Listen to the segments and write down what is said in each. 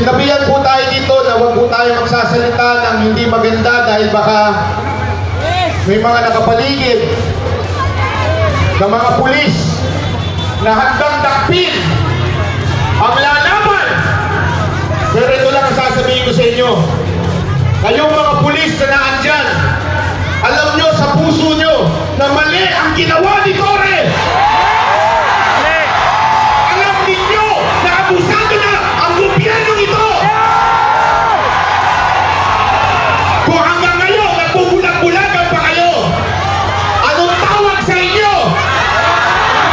Sinabihan po tayo dito na huwag po tayo magsasalita ng hindi maganda dahil baka may mga nakapaligid na mga pulis na handang dakpin ang lalaban. Pero ito lang ang sasabihin ko sa inyo. Kayong mga pulis na naandyan, alam nyo sa puso nyo na mali ang ginawa ni Torre. Alam ninyo na abusado na ang gobyerno ito. Kung hanggang ngayon nagbubulag-bulagan pa kayo, anong tawag sa inyo?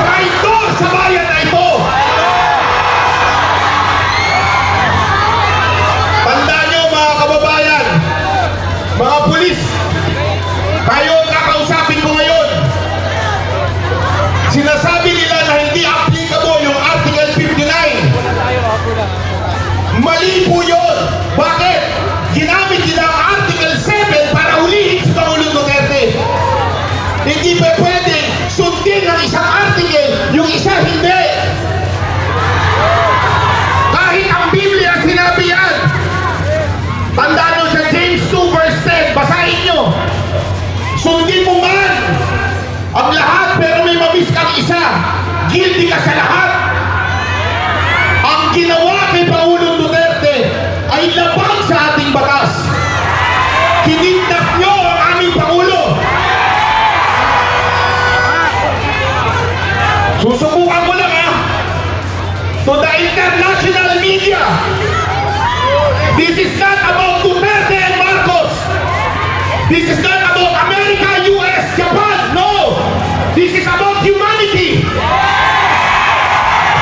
Traitor sa bayan na ito. Tandaan nyo mga kababayan, mga pulis, kayo ang kakausapin ko ngayon. Sinasabi nila na hindi applicable yung Article 59. Mali po yun. Bakit? Ginamit nila ang Article 7 para hulihin si Pangulong Duterte. Hindi pa pwede sundin ng isang article, yung isa hindi. Kahit ang Biblia sinabi yan. Tandaan nyo sa James 2 verse 10, basahin nyo. Sundin mo man ang lahat pero may mamiss kang isa. Guilty ka sa lahat. Ang ginawa kay Pangulong Duterte ay labag sa ating batas. Kinidnap nyo ang aming Pangulo. Susubukan ko lang to the international media. This is not about Duterte and Marcos. This is not about America, US, Japan. No! This is about humanity.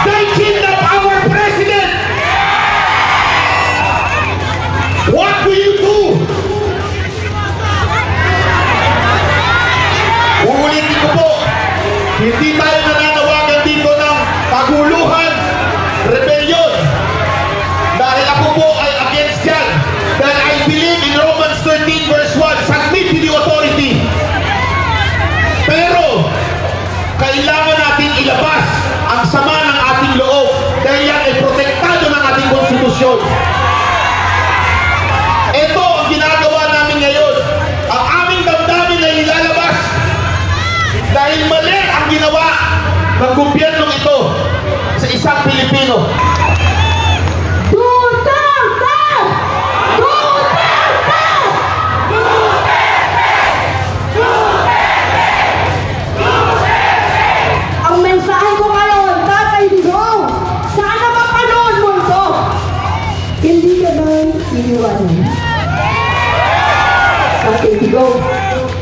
They kidnap our president. What will you do? Uulitin ko po, hindi tayo nananawagan dito ng paguluhan, rebellion. Dahil ako po ay against yan. Dahil I believe in Romans 13 verse 1, submit to the authority. Pero, kailangan natin ilabas ang sama ng ating loob. Dahil yan ay protektado ng ating konstitusyon. Ito ang ginagawa namin ngayon. Ang aming damdamin ay ilalabas. Dahil mali ang ginawa ng gobyernong ito sa isang Pilipino.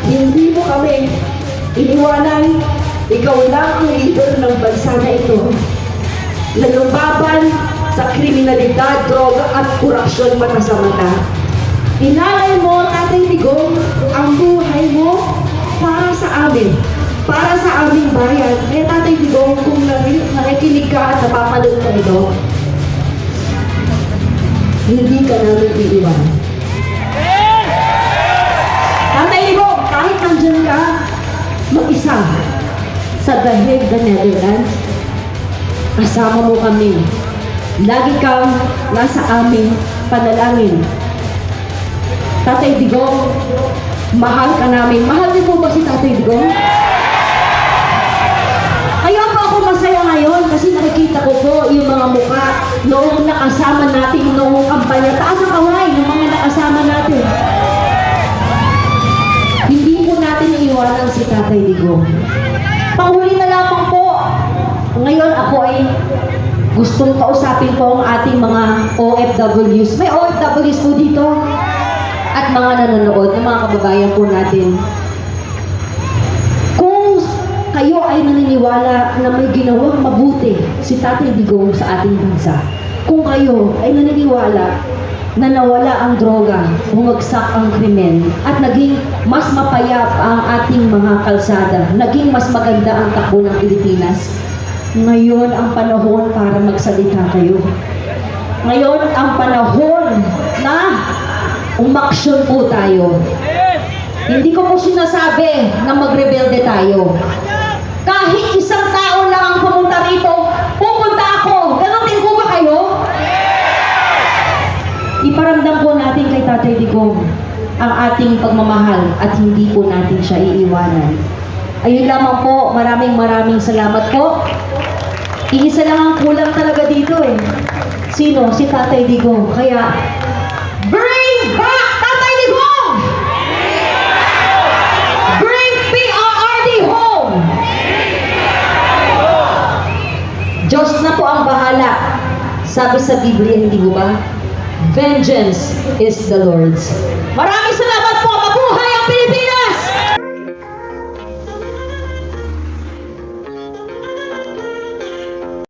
Hindi mo kami iniwanan. Ikaw lang ang leader ng bansa na ito. Naglaban sa kriminalidad, droga at korupsyon mata sa mata. Inalay mo, Tatay Digong, ang buhay mo para sa amin, para sa aming bayan. Kaya Tatay Digong, kung nakikinig ka at napapanood ka ito, hindi ka namin iniwanan. Tatay Digong, kahit nandyan ka, mag-isa sa The Hague, the Netherlands, kasama mo kami. Lagi kang nasa aming panalangin. Tatay Digong, mahal ka namin. Mahal niyo po ba si Tatay Digong? Kaya po ako masaya ngayon kasi nakikita ko po yung mga mukha noong nakasama natin noong kampanya. Taas ang kaway ng mga nakasama natin. Hindi po natin iiwanan si Tatay Digong. Panghuli na lamang po. Ngayon ako ay gustong kausapin po ang ating mga OFWs. May OFWs po dito. At mga nanonood, ng mga kababayan po natin. Kung kayo ay naniniwala na may ginawang mabuti si Tatay Digong sa ating bansa, kung kayo ay naniniwala na nawala ang droga, bumagsak ang krimen, at naging mas mapayapa ang ating mga kalsada, naging mas maganda ang takbo ng Pilipinas, ngayon ang panahon para magsalita kayo. Ngayon ang panahon na umaksyon po tayo. Hindi ko po sinasabi na magrebelde tayo. Kahit isang tao lang ang pumunta rito, pupunta ako. Ganon din po ba kayo? ating pagmamahal at hindi po natin siya iiwanan. Ayun lamang po, maraming salamat po. Iisa lang ang kulang talaga dito eh. Sino? Si Tatay Digong. Kaya, bring back Tatay Digong! Bring PRRD home! Diyos na po ang bahala. Sabi sa Biblia, hindi mo ba? Vengeance is the Lord's. Maraming salamat po. Mabuhay ang Pilipinas!